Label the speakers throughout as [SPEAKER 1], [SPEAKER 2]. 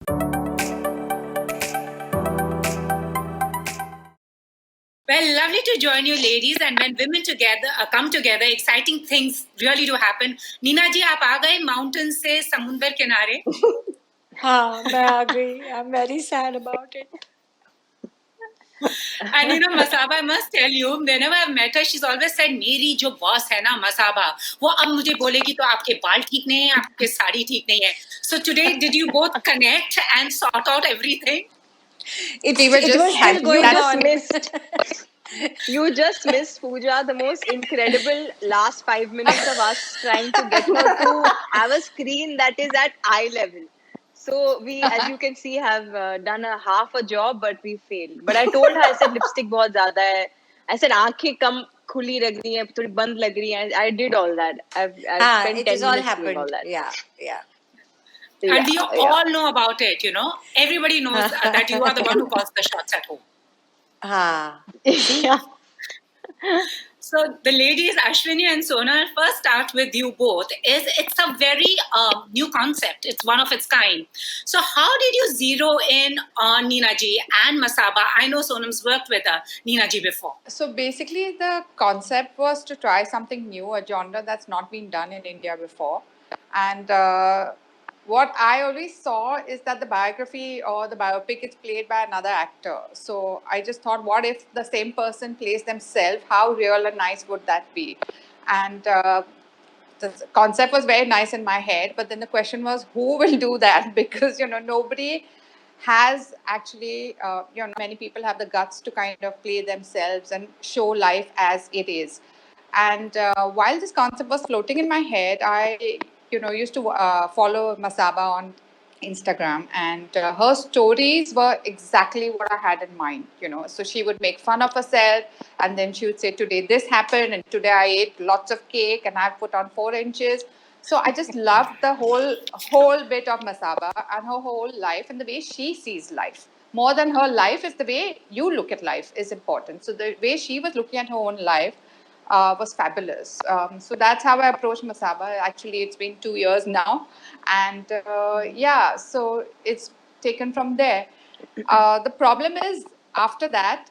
[SPEAKER 1] Well, lovely to join you, ladies. And when women together come together, exciting things really do happen. Neena ji, आप आ गए mountain से समुंदर किनारे?
[SPEAKER 2] हाँ, मैं आ गई. I'm very sad about it.
[SPEAKER 1] And Masaba, I must tell you, whenever I've met her, she's always said, मेरी जो boss है ना, Masaba, वो अब मुझे बोलेगी तो आपके बाल ठीक नहीं है, आपके साड़ी ठीक नहीं है. So today, did you both connect and sort out everything?
[SPEAKER 2] It was still going on.
[SPEAKER 3] You just missed, Pooja, the most incredible last 5 minutes of us trying to get her to have a screen that is at eye level. So we, as you can see, have done half a job, but we failed. But I told her, I said, lipstick बहुत ज़्यादा है. I said, आँखें कम खुली लग रही हैं, थोड़ी बंद लग रही हैं. I did all that. I've spent 10 minutes doing all that.
[SPEAKER 2] Yeah.
[SPEAKER 1] And we all know about it, Everybody knows that you are the one who calls the shots at home.
[SPEAKER 3] Yeah.
[SPEAKER 1] So the ladies, Ashwini and Sonal, first start with you both. It's a very new concept. It's one of its kind. So how did you zero in on Neena ji and Masaba? I know Sonam's worked with Neena ji before.
[SPEAKER 4] So basically the concept was to try something new, a genre that's not been done in India before. And what I always saw is that the biography or the biopic is played by another actor. So I just thought, what if the same person plays themselves? How real and nice would that be? And the concept was very nice in my head, but then the question was, who will do that? Because, nobody has actually, many people have the guts to kind of play themselves and show life as it is. And while this concept was floating in my head, I used to follow Masaba on Instagram, and her stories were exactly what I had in mind, So she would make fun of herself, and then she would say, today this happened, and today I ate lots of cake, and I've put on 4 inches. So I just loved the whole bit of Masaba and her whole life and the way she sees life. More than her life is the way you look at life is important. So the way she was looking at her own life was fabulous. So that's how I approached Masaba. Actually, it's been 2 years now. And so it's taken from there. The problem is, after that,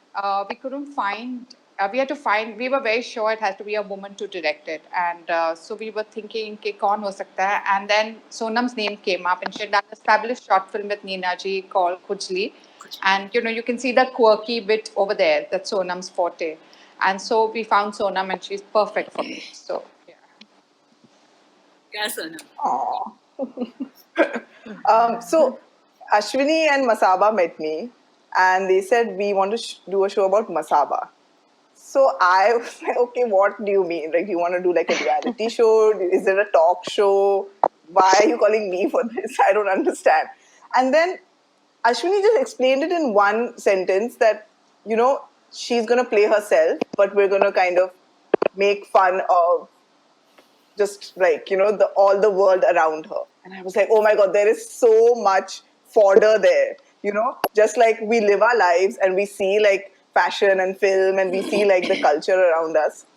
[SPEAKER 4] we couldn't find, we were very sure it has to be a woman to direct it. And so we were thinking, kaun ho sakta hai? And then Sonam's name came up, and she had done this fabulous short film with Neena ji called Khujli. And, you can see the quirky bit over there, that's Sonam's forte. And so we found Sonam, and she's perfect for me. So, yeah.
[SPEAKER 1] Yeah, Sonam.
[SPEAKER 5] So Ashwini and Masaba met me, and they said, we want to do a show about Masaba. So I was like, okay, what do you mean? Like, you want to do like a reality show? Is it a talk show? Why are you calling me for this? I don't understand. And then Ashwini just explained it in one sentence that, she's going to play herself, but we're going to kind of make fun of just like, all the world around her. And I was like, oh my God, there is so much fodder there, just like we live our lives and we see like fashion and film and we see like the culture around us.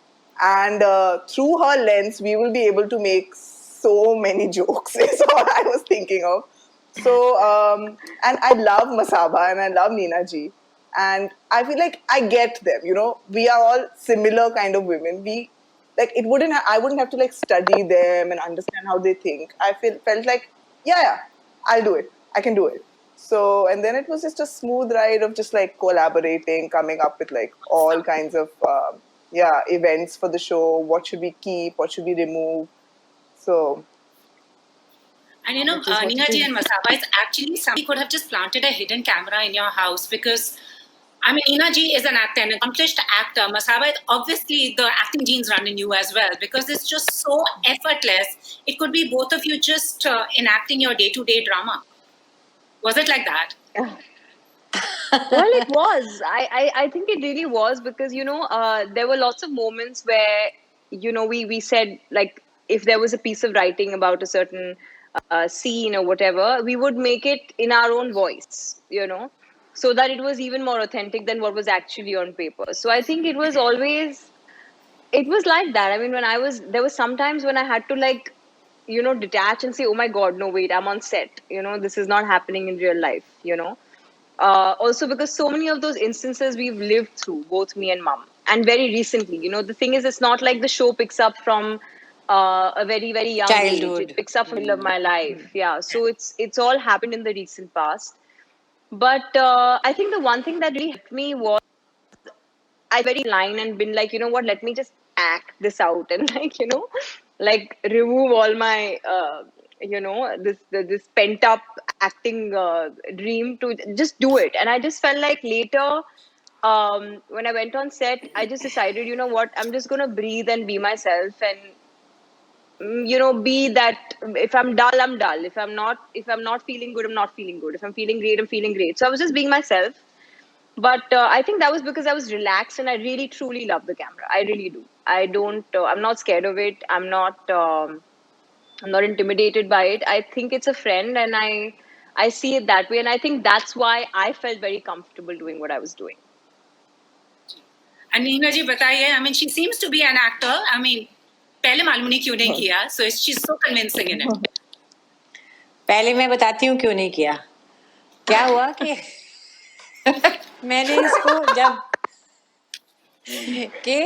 [SPEAKER 5] And through her lens, we will be able to make so many jokes is what I was thinking of. So, and I love Masaba and I love Neena ji. And I feel like I get them, we are all similar kind of women. I wouldn't have to like study them and understand how they think. I felt like, yeah, I'll do it. I can do it. So, and then it was just a smooth ride of just like collaborating, coming up with like all kinds of, events for the show. What should we keep? What should we remove? So.
[SPEAKER 1] And Neena ji and Masaba, it's actually somebody could have just planted a hidden camera in your house, because Neena ji is an actor, an accomplished actor. Masaba, obviously the acting genes run in you as well, because it's just so effortless. It could be both of you just enacting your day-to-day drama. Was it like that?
[SPEAKER 3] Well, it was. I think it really was, because, there were lots of moments where, we said, like, if there was a piece of writing about a certain scene or whatever, we would make it in our own voice, so that it was even more authentic than what was actually on paper. So I think it was always, it was like that. I mean, there was sometimes when I had to like detach and say, oh my God, no, wait, I'm on set. This is not happening in real life. Also, because so many of those instances we've lived through, both me and mom, and very recently. The thing is, it's not like the show picks up from a very, very young age. It
[SPEAKER 2] Childhood.
[SPEAKER 3] picks up from the middle of my life. Yeah, so it's all happened in the recent past. But I think the one thing that really helped me was I very line and been like, you know what, let me just act this out and like remove all my this pent up acting dream to just do it. And I just felt like later, when I went on set, I just decided, you know what, I'm just gonna breathe and be myself and be that. If I'm dull, I'm dull. If I'm not feeling good, I'm not feeling good. If I'm feeling great, I'm feeling great. So I was just being myself. But I think that was because I was relaxed and I really truly love the camera. I really do. I don't. I'm not scared of it. I'm not. I'm not intimidated by it. I think it's a friend, and I see it that way. And I think that's why I felt very comfortable doing what I was doing.
[SPEAKER 1] And Neena ji, bataiye. I mean, she seems to be an actor. I mean, पहले मालूम नहीं क्यों नहीं किया. So she's so convincing in it.
[SPEAKER 2] पहले मैं बताती हूँ क्यों नहीं किया. क्या हुआ कि मैंने इसको जब कि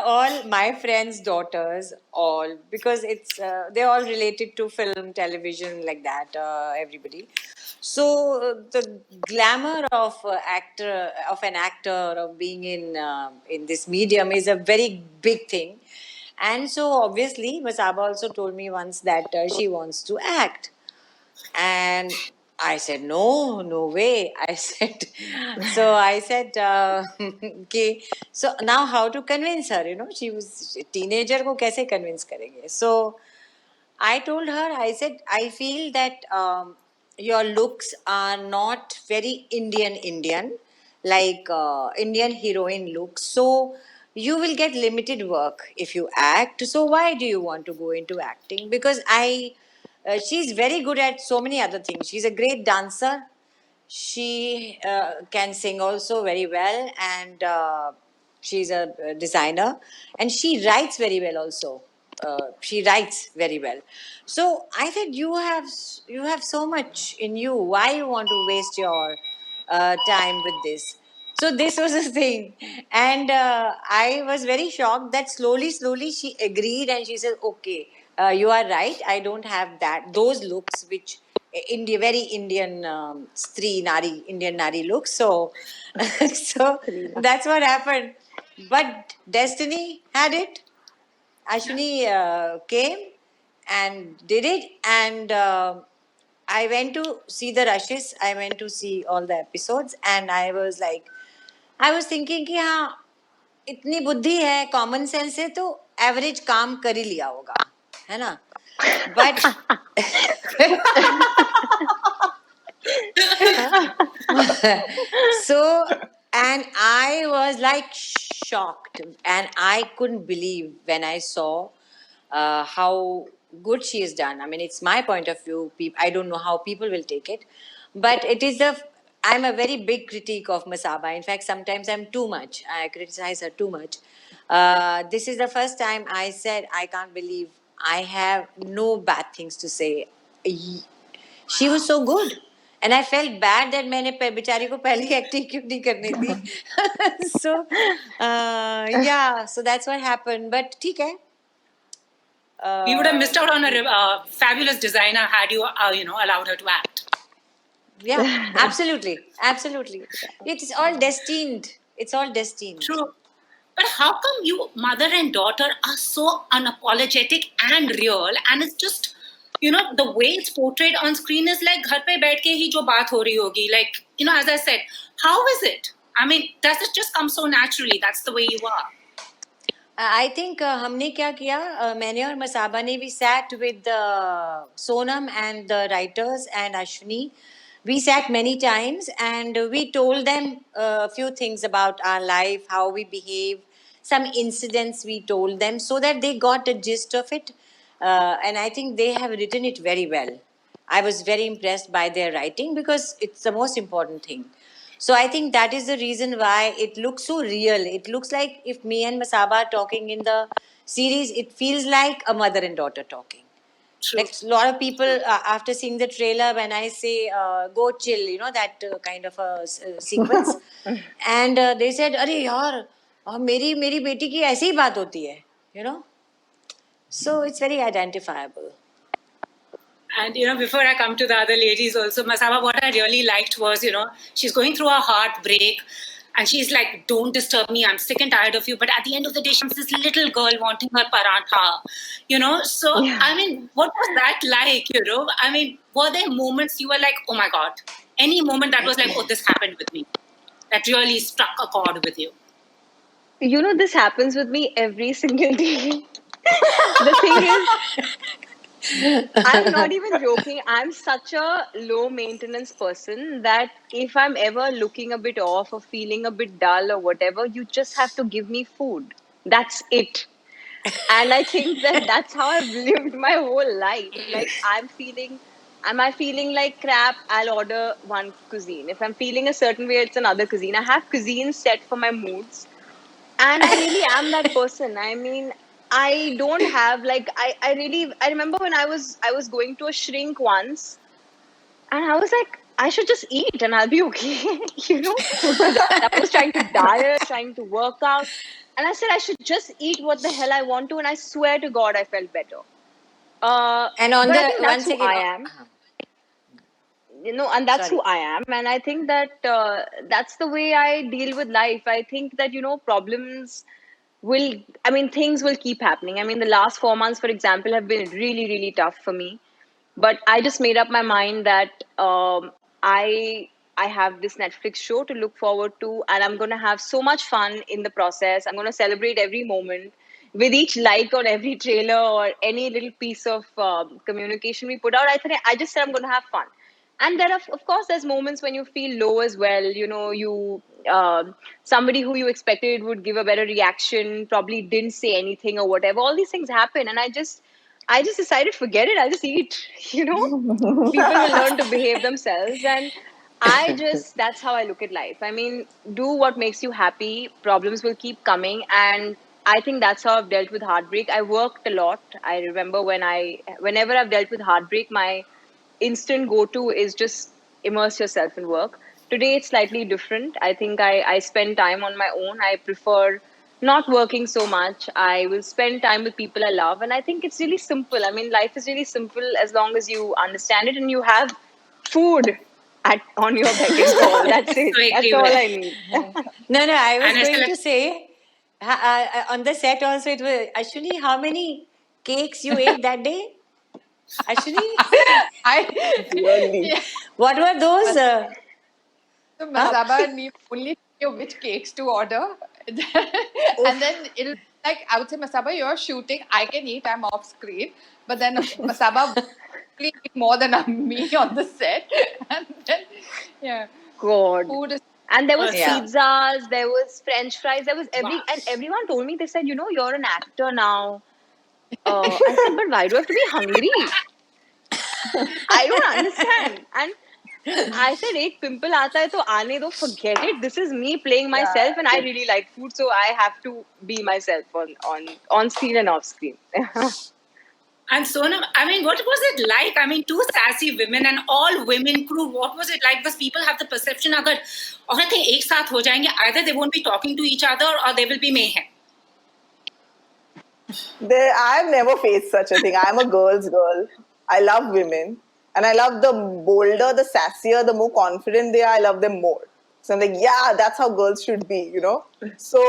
[SPEAKER 2] all my friends' daughters, all, because it's they're all related to film, television, like that, everybody. So the glamour of an actor, of being in this medium is a very big thing. And so obviously Masaba also told me once that she wants to act. And I said, no way. I said, okay, so now how to convince her? She was a teenager, ko kaise convince karenge? So I told her, I said, I feel that your looks are not very Indian, like Indian heroine looks. So you will get limited work if you act. So why do you want to go into acting? Because she's very good at so many other things. She's a great dancer. She can sing also very well, and she's a designer, and she writes very well also. She writes very well. So I said, you have so much in you. Why you want to waste your time with this? So this was the thing, and I was very shocked that slowly she agreed, and she said, "Okay, you are right. I don't have those looks which India, very Indian Indian nari look." So, so that's what happened. But destiny had it. Ashwini came and did it, and I went to see the rushes. I went to see all the episodes, and I was thinking कि हाँ इतनी बुद्धि है, common sense है, तो average काम कर ही लिया होगा, है ना? But so, and I was like shocked, and I couldn't believe when I saw how good she has done. I mean, it's my point of view. I don't know how people will take it, but I'm a very big critique of Masaba. In fact, sometimes I'm too much. I criticize her too much. This is the first time I said I can't believe I have no bad things to say. She was so good. And I felt bad that मैंने बेचारी को पहले acting क्यों नहीं करनी थी. So yeah, so that's what happened. But ठीक है.
[SPEAKER 1] We would have missed out on a fabulous designer had you, allowed her to act.
[SPEAKER 2] Yeah, absolutely. It's all destined. It's all destined.
[SPEAKER 1] True. But how come you, mother and daughter, are so unapologetic and real? And it's just, the way it's portrayed on screen is like घर पे बैठ के ही जो बात हो रही होगी. Like, as I said, how is it? I mean, does it just come so naturally? That's the way you are.
[SPEAKER 2] I think हमने क्या किया, मैंने और मसाबा ने, we sat with Sonam and the writers and Ashwini. We sat many times and we told them a few things about our life, how we behave, some incidents we told them, so that they got a gist of it. And I think they have written it very well. I was very impressed by their writing because it's the most important thing. So I think that is the reason why it looks so real. It looks like if me and Masaba are talking in the series, it feels like a mother and daughter talking.
[SPEAKER 1] True.
[SPEAKER 2] Like a lot of people, after seeing the trailer, when I say "go chill," you know that kind of a sequence, and they said, "अरे यार, मेरी बेटी की ऐसी ही बात होती है," you know. So it's very identifiable.
[SPEAKER 1] And before I come to the other ladies also, Masaba, what I really liked was, she's going through a heartbreak and she's like, don't disturb me, I'm sick and tired of you. But at the end of the day, she's this little girl wanting her parantha, So,
[SPEAKER 3] Yeah.
[SPEAKER 1] I mean, what was that like, I mean, were there moments you were like, oh my God, any moment that was like, oh, this happened with me, that really struck a chord with you?
[SPEAKER 3] This happens with me every single day. The thing is, I'm not even joking. I'm such a low maintenance person that if I'm ever looking a bit off or feeling a bit dull or whatever, you just have to give me food. That's it. And I think that that's how I've lived my whole life. Like, am I feeling like crap? I'll order one cuisine. If I'm feeling a certain way, it's another cuisine. I have cuisines set for my moods. And I really am that person. I mean, I don't have like I remember when I was going to a shrink once and I was like, I should just eat and I'll be okay. I was trying to diet, trying to work out, and I said I should just eat what the hell I want to, and I swear to God I felt better.
[SPEAKER 2] And on
[SPEAKER 3] but I
[SPEAKER 2] the
[SPEAKER 3] think that's
[SPEAKER 2] once
[SPEAKER 3] who
[SPEAKER 2] again,
[SPEAKER 3] I am. And that's
[SPEAKER 2] Sorry.
[SPEAKER 3] who I am, and I think that that's the way I deal with life. I think that problems things will keep happening. I mean, the last 4 months, for example, have been really, really tough for me. But I just made up my mind that I have this Netflix show to look forward to, and I'm going to have so much fun in the process. I'm going to celebrate every moment with each like on every trailer or any little piece of communication we put out. I just said I'm going to have fun. And there are, of course, there's moments when you feel low as well. Somebody who you expected would give a better reaction probably didn't say anything or whatever. All these things happen, and I just decided, forget it. I'll just eat. People will learn to behave themselves, and that's how I look at life. I mean, do what makes you happy. Problems will keep coming, and I think that's how I've dealt with heartbreak. I worked a lot. I remember whenever I've dealt with heartbreak, my instant go-to is just immerse yourself in work. Today it's slightly different. I think I spend time on my own. I prefer not working so much. I will spend time with people I love, and I think it's really simple. I mean, life is really simple as long as you understand it and you have food on your beck and call. That's it.
[SPEAKER 1] So I
[SPEAKER 3] That's
[SPEAKER 1] agree
[SPEAKER 3] all
[SPEAKER 1] with
[SPEAKER 3] I need.
[SPEAKER 2] no, I was
[SPEAKER 1] And I
[SPEAKER 2] going
[SPEAKER 1] still-
[SPEAKER 2] to say on the set also it was Ashwini, how many cakes you ate that day? Ashwini,
[SPEAKER 5] Really?
[SPEAKER 4] Yeah.
[SPEAKER 2] what were those?
[SPEAKER 4] So Masaba and me only know which cakes to order. And then it'll be like, I would say, Masaba, you're shooting, I can eat, I'm off screen. But then Masaba will eat more than me on the set. And then, yeah,
[SPEAKER 3] God.
[SPEAKER 4] food is
[SPEAKER 3] And there was
[SPEAKER 2] Yeah.
[SPEAKER 3] pizzas, there was French fries, there was
[SPEAKER 1] Wow.
[SPEAKER 3] and everyone told me, they said, you're an actor now. I said, but why do I have to be hungry? I don't understand. And I said, एक pimple आता है तो आने दो, forget it. This is me playing myself, and I really like food, so I have to be myself on screen and off screen.
[SPEAKER 1] And Sonam, I mean, what was it like? I mean, two sassy women and all women crew. What was it like? Because people have the perception अगर औरतें एक साथ हो जाएंगे, either they won't be talking to each other or there will be mayhem.
[SPEAKER 5] I've never faced such a thing. I'm a girl's girl. I love women. And I love the bolder, the sassier, the more confident they are, I love them more. So I'm like, yeah, that's how girls should be. So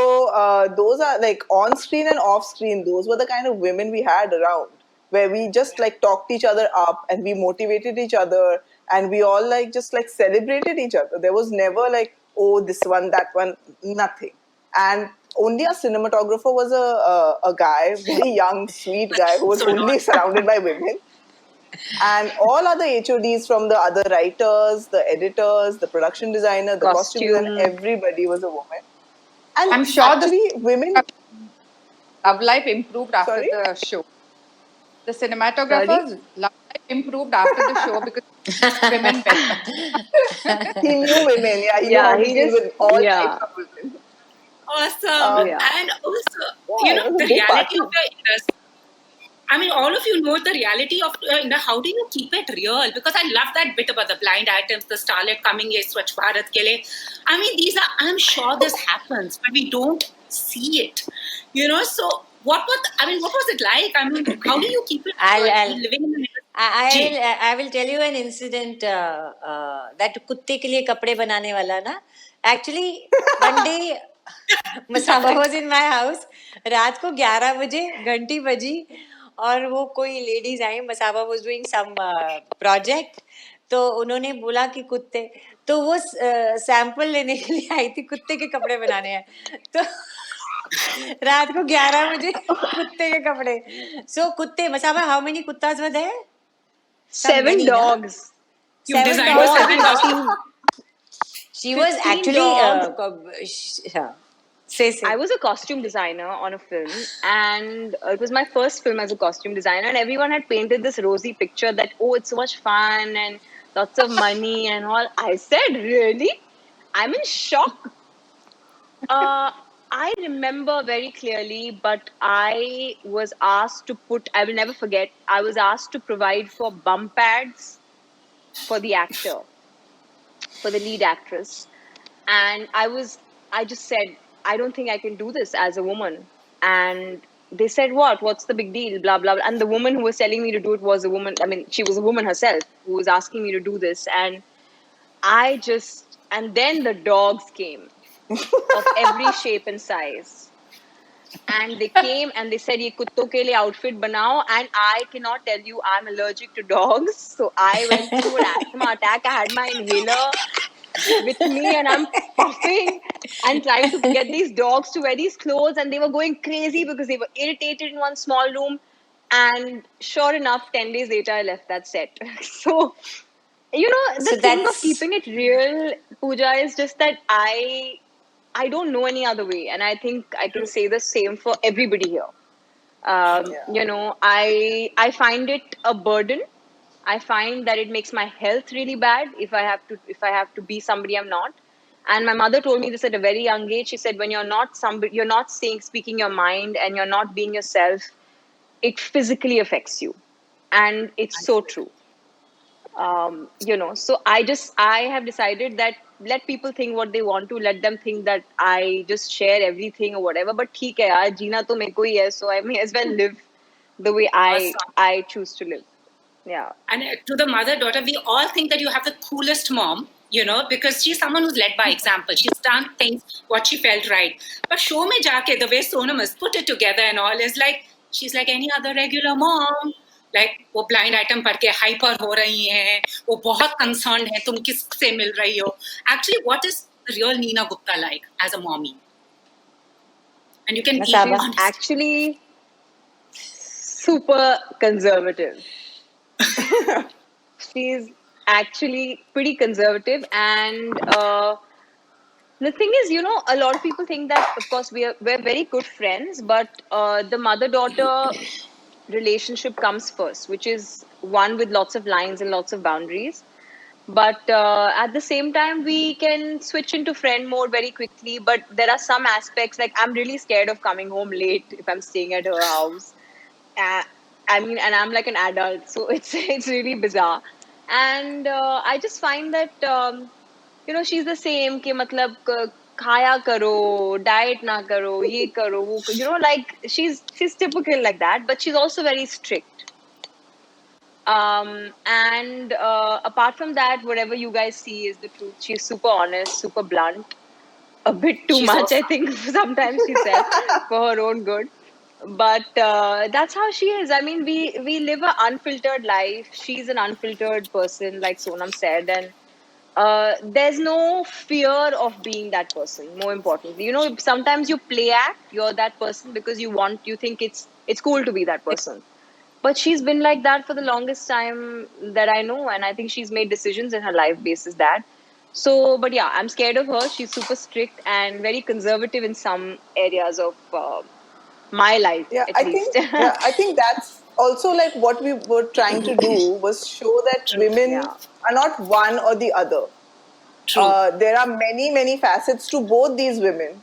[SPEAKER 5] those are like on screen and off screen, those were the kind of women we had around, where we just like talked each other up and we motivated each other and we all like just like celebrated each other. There was never like, oh, this one, that one, nothing. And only our cinematographer was a guy, very young, sweet guy who was
[SPEAKER 1] So
[SPEAKER 5] only surrounded by women. And all other HODs, from the other writers, the editors, the production designer, the costume designer,
[SPEAKER 3] Costume.
[SPEAKER 5] everybody was a woman. And
[SPEAKER 4] I'm sure
[SPEAKER 5] actually, women.
[SPEAKER 4] Love life improved after
[SPEAKER 5] Sorry?
[SPEAKER 4] the show. The cinematographer's love life improved after the show because women better.
[SPEAKER 5] He knew women, yeah. He knew
[SPEAKER 3] Yeah,
[SPEAKER 5] how to
[SPEAKER 3] he
[SPEAKER 5] deal
[SPEAKER 3] just-
[SPEAKER 5] with all
[SPEAKER 3] yeah.
[SPEAKER 5] types of women.
[SPEAKER 1] Awesome.
[SPEAKER 3] Yeah.
[SPEAKER 1] And also,
[SPEAKER 5] Yeah, it was a
[SPEAKER 1] the
[SPEAKER 5] big
[SPEAKER 1] reality
[SPEAKER 5] party.
[SPEAKER 1] of your industry. I mean, all of you know the reality of how do you keep it real? Because I love that bit about the blind items, the starlet coming here, Swachh Bharat ke liye. I mean, I'm sure this happens, but we don't see it. So what was it like? I mean, how do you keep it
[SPEAKER 2] I'll
[SPEAKER 1] living in the
[SPEAKER 2] I will tell you an incident that कुत्ते के लिए कपड़े बनाने वाला ना. Actually, one day Masaba was in my house. रात को 11 बजे घंटी बजी और वो कोई ladies I. Masaba was doing some project. तो उन्होंने बोला कि कुत्ते, तो वो सैंपल लेने के लिए आई थी कुत्ते के कपड़े बनाने हैं. तो रात को 11 बजे कुत्ते के कपड़े. So कुत्ते, Masaba, how many kuttas were there?
[SPEAKER 3] 7
[SPEAKER 2] many, no?
[SPEAKER 3] dogs.
[SPEAKER 1] You
[SPEAKER 2] 7
[SPEAKER 1] designed
[SPEAKER 2] dogs.
[SPEAKER 1] 7 dogs.
[SPEAKER 2] She was
[SPEAKER 3] 15
[SPEAKER 2] actually say.
[SPEAKER 3] I was a costume designer on a film, and it was my first film as a costume designer, and everyone had painted this rosy picture that, oh, it's so much fun and lots of money and all. I said, really? I'm in shock. I remember very clearly, but I was asked to I will never forget, I was asked to provide for bum pads for the actor, for the lead actress. And I just said, I don't think I can do this as a woman. And they said, what's the big deal? Blah, blah, blah. And the woman who was telling me to do it was a woman. I mean, she was a woman herself who was asking me to do this. And and then the dogs came of every shape and size. And they came and they said, ye kutto ke liye outfit banao. And I cannot tell you, I'm allergic to dogs. So I went through an asthma attack. I had my inhaler with me and I'm puffing and trying to get these dogs to wear these clothes, and they were going crazy because they were irritated in one small room. And sure enough, 10 days later, I left that set. So, the thing of keeping it real, Pooja, is just that I don't know any other way, and I think I can say the same for everybody here. I find it a burden. I find that it makes my health really bad if I have to be somebody I'm not. And my mother told me this at a very young age. She said, when you're not somebody, you're not speaking your mind, and you're not being yourself, it physically affects you. And it's so true. So I have decided that let people think what they want to, let them think that I just share everything or whatever. But theek hai yaar, jeena to meko hi hai, so I may as well live the way I choose to live. Yeah.
[SPEAKER 1] And to the mother-daughter, we all think that you have the coolest mom, because she's someone who's led by example. She's done things what she felt right. But show mein jaake, the way Sonam has put it together and all is like, she's like any other regular mom. Like, वो blind item पढ़ के hyper हो रही हैं, वो बहुत concerned है, तुम किससे मिल रही हो. Actually, what is the real Neena Gupta like as a mommy? And you can be honest.
[SPEAKER 3] Actually super conservative. She's actually pretty conservative, and the thing is, a lot of people think that, of course, we're very good friends, but the mother-daughter relationship comes first, which is one with lots of lines and lots of boundaries. But at the same time, we can switch into friend mode very quickly. But there are some aspects, like I'm really scared of coming home late if I'm staying at her house. And I'm like an adult, so it's really bizarre. And I just find that she's the same कि मतलब khaya karo, diet na karo, ye karo, wo karo. Like she's typical like that, but she's also very strict. And apart from that, whatever you guys see is the truth. She's super honest, super blunt, a bit too much, I think, sometimes she says, for her own good. But that's how she is. I mean, we live an unfiltered life. She's an unfiltered person, like Sonam said, and there's no fear of being that person. More importantly, sometimes you play act. You're that person because you think it's cool to be that person. But she's been like that for the longest time that I know, and I think she's made decisions in her life basis that. So, but yeah, I'm scared of her. She's super strict and very conservative in some areas of my life.
[SPEAKER 5] Yeah,
[SPEAKER 3] at least.
[SPEAKER 5] I think that's also like what we were trying to do was show that women are not one or the other. There are many facets to both these women,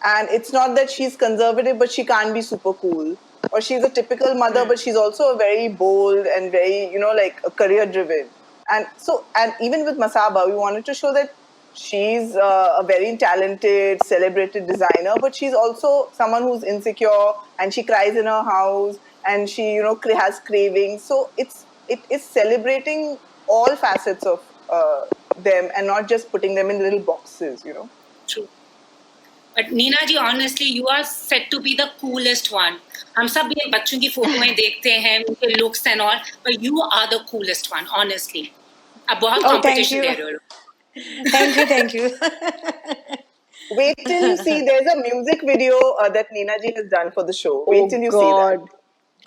[SPEAKER 5] and it's not that she's conservative but she can't be super cool, or she's a typical mother, but she's also very bold and very, like career driven. And so, and even with Masaba, we wanted to show that she's a very talented, celebrated designer, but she's also someone who's insecure and she cries in her house and she, has cravings. So it is celebrating all facets of them and not just putting them in little boxes.
[SPEAKER 1] True. But Neena ji, honestly, you are said to be the coolest one. हम सब ये बच्चों की फोटोएं देखते हैं, उनके looks and all, but you are the coolest one, honestly. अब बहुत
[SPEAKER 2] Oh,
[SPEAKER 1] competition
[SPEAKER 2] thank
[SPEAKER 1] they
[SPEAKER 2] you.
[SPEAKER 1] रहे हो.
[SPEAKER 2] Thank you.
[SPEAKER 5] Wait till you see. There's a music video that Neena ji has done for the show. Wait till you see that.
[SPEAKER 3] God.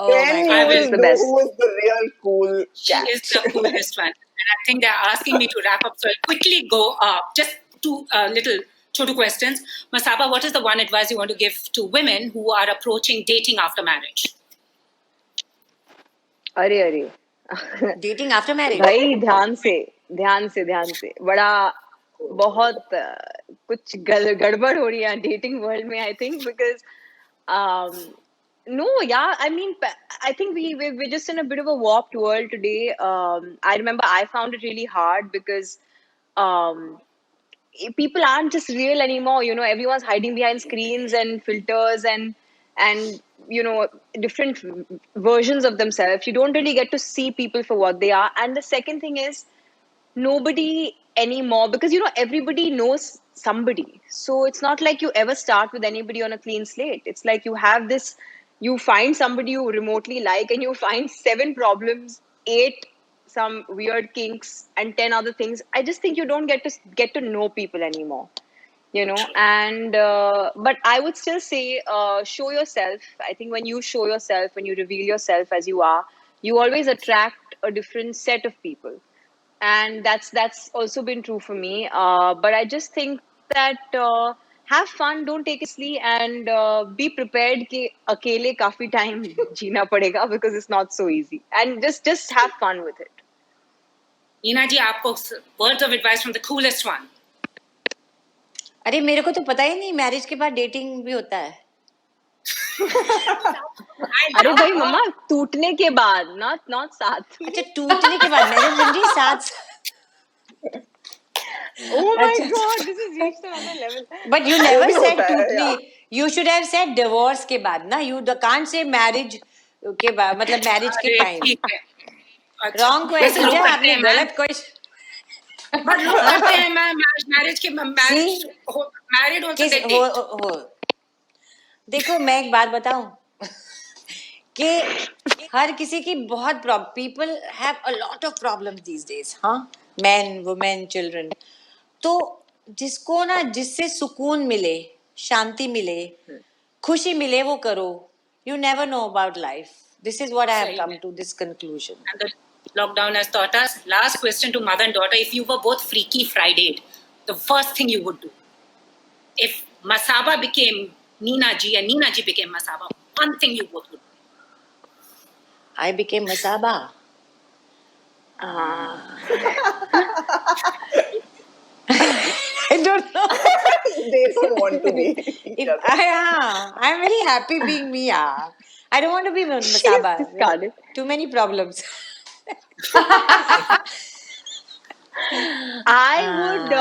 [SPEAKER 2] Oh
[SPEAKER 5] Then
[SPEAKER 2] my
[SPEAKER 5] you
[SPEAKER 2] God.
[SPEAKER 5] will
[SPEAKER 3] It's the
[SPEAKER 5] know
[SPEAKER 3] best.
[SPEAKER 5] who is the real cool
[SPEAKER 1] She
[SPEAKER 5] cat.
[SPEAKER 1] is the coolest one. And I think they're asking me to wrap up, so I'll quickly go just two little chotu questions. Masaba, what is the one advice you want to give to women who are approaching dating after marriage?
[SPEAKER 3] अरे
[SPEAKER 2] Dating after marriage.
[SPEAKER 3] भाई ध्यान से बड़ा बहुत कुछ गड़बड़ हो रही है डेटिंग वर्ल्ड में, I think, because no, yeah, I mean, I think we're just in a bit of a warped world today. I remember I found it really hard because um, people aren't just real anymore. Everyone's hiding behind screens and filters and different versions of themselves. You don't really get to see people for what they are. And the second thing is, nobody anymore, because everybody knows somebody, so it's not like you ever start with anybody on a clean slate. It's like you find somebody you remotely like and you find 7 problems, 8 some weird kinks and 10 other things. I just think you don't get to know people anymore, and but I would still say, show yourself. I think when you show yourself, when you reveal yourself as you are, you always attract a different set of people, and that's also been true for me. But I just think that have fun, don't take it seriously, and be prepared कि अकेले काफी time जीना पड़ेगा, because it's not so easy, and just have fun with it.
[SPEAKER 1] Neena ji, आपको words of advice from the coolest one.
[SPEAKER 2] अरे मेरे को तो पता ही नहीं मैरिज के बाद डेटिंग भी होता है.
[SPEAKER 3] अरे भाई मम्मा, टूटने के बाद, not साथ में.
[SPEAKER 2] अच्छा टूटने के बाद मैरिज बन रही साथ.
[SPEAKER 3] Oh my
[SPEAKER 2] अच्छा.
[SPEAKER 3] God, this has reached another level.
[SPEAKER 2] But you never
[SPEAKER 5] भी
[SPEAKER 2] said
[SPEAKER 5] होता है,
[SPEAKER 2] टूटने.
[SPEAKER 5] yeah.
[SPEAKER 2] You should have said divorce के बाद ना. You can't say marriage के बाद, मतलब marriage के
[SPEAKER 1] अरे,
[SPEAKER 2] time.
[SPEAKER 1] ठीक है. अच्छा.
[SPEAKER 2] Wrong
[SPEAKER 1] वैसे
[SPEAKER 2] question
[SPEAKER 1] लोग
[SPEAKER 2] है,
[SPEAKER 1] करते
[SPEAKER 2] आपने
[SPEAKER 1] हैं, मैम.
[SPEAKER 2] गलत question.
[SPEAKER 1] But लोग करते हैं, मैम, marriage के marriage
[SPEAKER 2] See?
[SPEAKER 1] married also they
[SPEAKER 2] हो
[SPEAKER 1] date.
[SPEAKER 2] हो देखो मैं एक बात बताऊं कि हर किसी की बहुत people have a lot of problems these days. हाँ, men, women, children. तो जिसको ना जिससे सुकून मिले, शांति मिले, खुशी मिले, वो करो. You never know about life. This is what I have
[SPEAKER 1] सही
[SPEAKER 2] come
[SPEAKER 1] में.
[SPEAKER 2] to this conclusion.
[SPEAKER 1] And the lockdown has taught us. Last question to mother and daughter: if you were both Freaky Friday, the first thing you would do, if Masaba became Neena ji and Neena ji became Masaba, one thing you both would do.
[SPEAKER 2] I became Masaba. I don't know.
[SPEAKER 5] They don't want to be each
[SPEAKER 2] If
[SPEAKER 5] other.
[SPEAKER 2] I'm very happy being me. I don't want to be Masaba.
[SPEAKER 3] discarded.
[SPEAKER 2] Too many problems.
[SPEAKER 3] I would.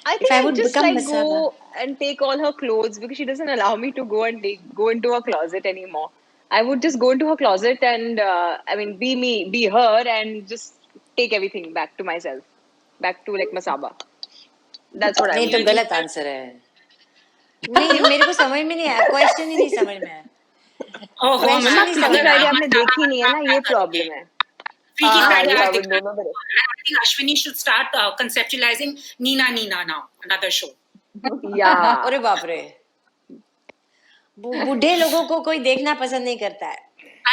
[SPEAKER 3] I think
[SPEAKER 2] I
[SPEAKER 3] I'd
[SPEAKER 2] would
[SPEAKER 3] just
[SPEAKER 2] become
[SPEAKER 3] like
[SPEAKER 2] Masaba.
[SPEAKER 3] go and take all her clothes, because she doesn't allow me to go and go into her closet anymore. I would just go into her closet and be me, be her, and just take everything back to myself, back to like Masaba. That's what I
[SPEAKER 2] नहीं
[SPEAKER 3] would
[SPEAKER 2] तो
[SPEAKER 3] do.
[SPEAKER 2] गलत answer है. नहीं मेरे को समझ में नहीं आया. क्वेश्चन ही नहीं समझ में आया.
[SPEAKER 1] Oh,
[SPEAKER 2] Question
[SPEAKER 3] मम्मा,
[SPEAKER 2] ही
[SPEAKER 3] फ्रीकी
[SPEAKER 2] समझ में
[SPEAKER 3] फ्राइडे
[SPEAKER 2] आया.
[SPEAKER 3] आपने देखी नहीं है ना, ये प्रॉब्लम है.
[SPEAKER 1] Freaky
[SPEAKER 5] हाँ,
[SPEAKER 1] Friday
[SPEAKER 5] you
[SPEAKER 1] आज
[SPEAKER 5] haven't
[SPEAKER 1] दिखा.
[SPEAKER 5] known about it.
[SPEAKER 1] I think Ashwini should start conceptualizing Neena now, another show.
[SPEAKER 3] Yeah.
[SPEAKER 2] अरे बाप रे. बूढ़े लोगों को कोई देखना पसंद नहीं करता है.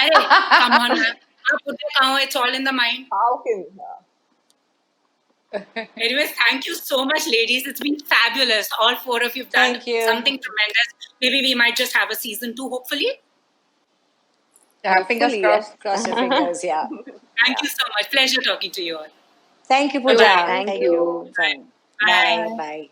[SPEAKER 1] अरे, come on, man. आप बुढ़े कहाँ हो? It's all in the mind.
[SPEAKER 5] How can?
[SPEAKER 1] Anyways, thank you so much, ladies. It's been fabulous. All 4 of you've done
[SPEAKER 2] Thank you.
[SPEAKER 1] something tremendous. Maybe we might just have a season 2, hopefully.
[SPEAKER 4] Yeah, fingers
[SPEAKER 3] Hopefully,
[SPEAKER 4] crossed.
[SPEAKER 3] yes.
[SPEAKER 2] Cross your fingers. Yeah.
[SPEAKER 1] Thank you so much. Pleasure talking to you all.
[SPEAKER 2] Thank you, Pooja.
[SPEAKER 1] Bye-bye.
[SPEAKER 3] Thank you.
[SPEAKER 2] Fine.
[SPEAKER 1] Bye.
[SPEAKER 2] Bye. Bye.